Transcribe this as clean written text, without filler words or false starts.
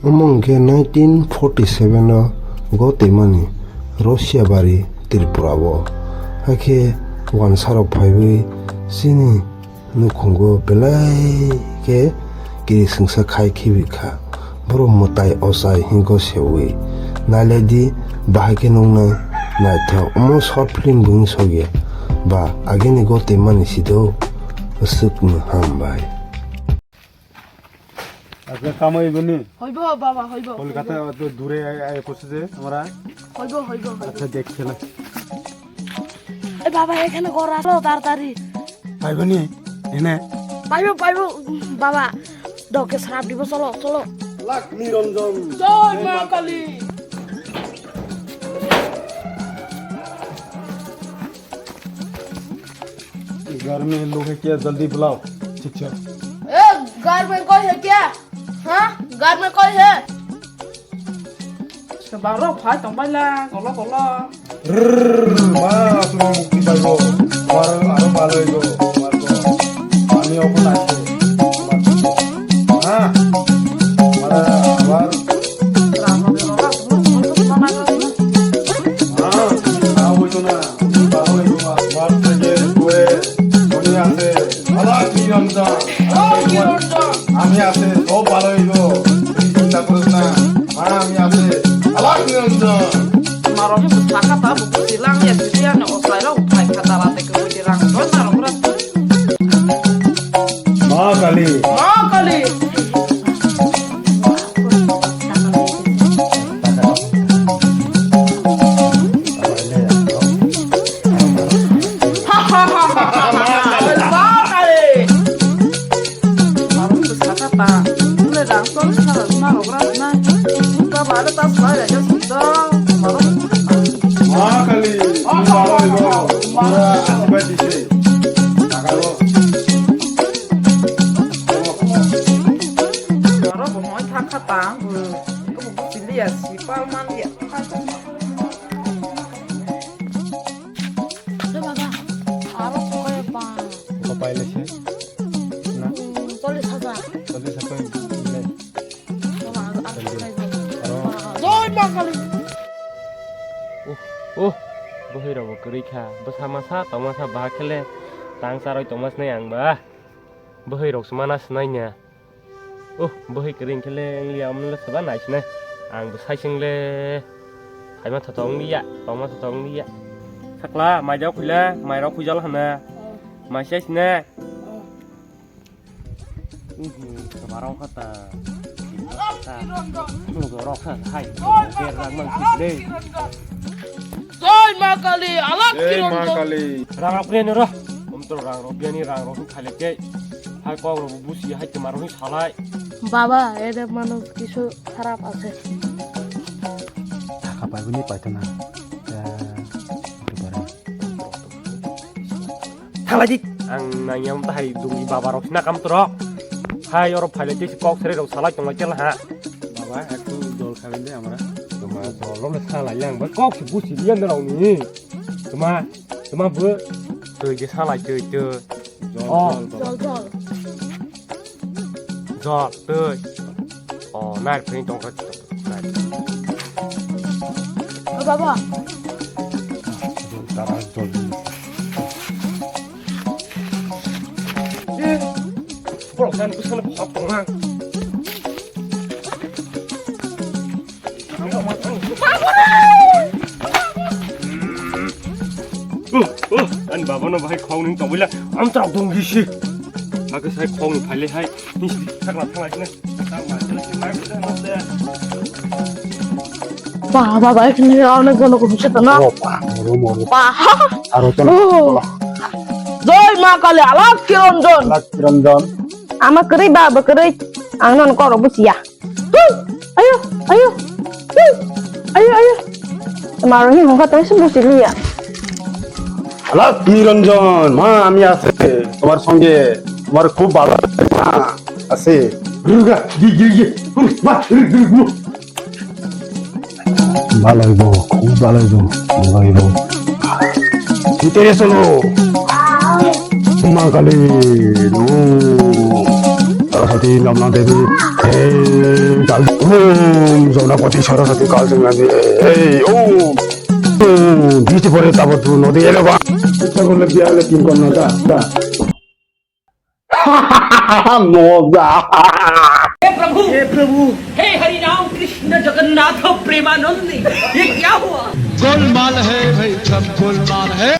Amongke 1947 gotemani Russia bari Tripurabo hake wansaro phaiwi sini nukhungo belai ke kiri singsa khai khibikha boro motai osai hingo sewi naledi bahake nongna naitha omo short film bung soge ba ageni gotemani sido asuknu hambai আজকে কাম হইবনি হইব বাবা হইব কলকাতা তো দূরে পড়ছে যে আমরা হইব আচ্ছা দেখছি না এ বাবা এখানে ঘর আসলো তাড়াতাড়ি পাইবনি এনে পাইব বাবা ডকে সাপ দিব চলো চলো লাখ নিরঞ্জন জয় মা কালী घर में लोग है क्या जल्दी बुलाओ ठीक है ए घर में कोई है क्या हाँ घर में कोई है बारो भाई तुम बाला कोलो মা তুমি মুক্তি পাইবো আরো ভালো হইব আমি ওখানে আছে হ্যাঁ আবার আমি আছে সব ভালো হইব চিন্তা করিস না আমি আছে আলাপ নিরঞ্জন Maro ni pusaka ta buku silang ya dia na osai lo upai kata late ke dirang to maro berat মা কালী ma kali মা কালী তুমি ভালো হইব তোমরা আশীর্বাদ দিছে টাকালো Maro bomoy thakata ko buku sili ya si palman ya baba aro koy pa কত পাইলেছে না 40,000 চল্লিশ হাজার দিলে Joy ma kali bohi rabo kerikha bersama-sama tomasa bahakele tang saroy tomas ne yang bah bohi rok semana senainya bohi kering kele liam le seba nice ne ang besai sing le hai ma thotong ni ya toma thotong ni ya sakla mai jaw khula mai rok khujal hana mai ses ne sebarang kata rok hai gerang mang kisde Joy ma kali alak এই মা kiron Kali rang apne ne roh to rang ro biani rang ro khale ke hai ko ro busi hai te maro salai বাবা এদের মানুষ কিছু খারাপ আছে টাকা পাইবনি পাইতো না thala dik ang nanyam ta hai dungi baba ro na kam to ro hai oro phale te kok sere ro salai tong la ha বাবা একটু জল খাবেন দে আমরা tuma to lo le salai yang ba kok si busi lian de ro ni tuma bu to je salai je জল জল জল jo to nai phin tong ka বাবা তারা জল bro san ku san phap tong ha anh bảo nó phải không nên tổng với là ăn trọc đồng gì xí mà cái sai không phải lấy hay đi thằng này này tao mà cái máy cái nó đây বাবা এখানে অনেক জন ঘুরছে তো না আরো জয় মা কালী আলাক কিরঞ্জন রঞ্জন আমার করি বাবা করি আনন করো বুঝিয়া আয়ো আয়ো আয়ো তোমার হি মুখা তুমি বুঝলি আলাপ নিরঞ্জন মা আমি আছে তোমার সঙ্গে তোমার খুব ভালো আছে ভালো হইব খুব ভালো হইব ভিতরে চলো মা কালী সরস্বতী নমনা দেবী কাল ওম যমুনাপতি সরস্বতী কাল দেবী বৃষ্টি পরে তারপর নদী এলো বা ইচ্ছা করলে বিয়ে হলে তিন কন্যা মজা हे हरि राम कृष्ण जगन्नाथ प्रेमानंद ये क्या हुआ गोलमाल है भाई सब गोलमाल है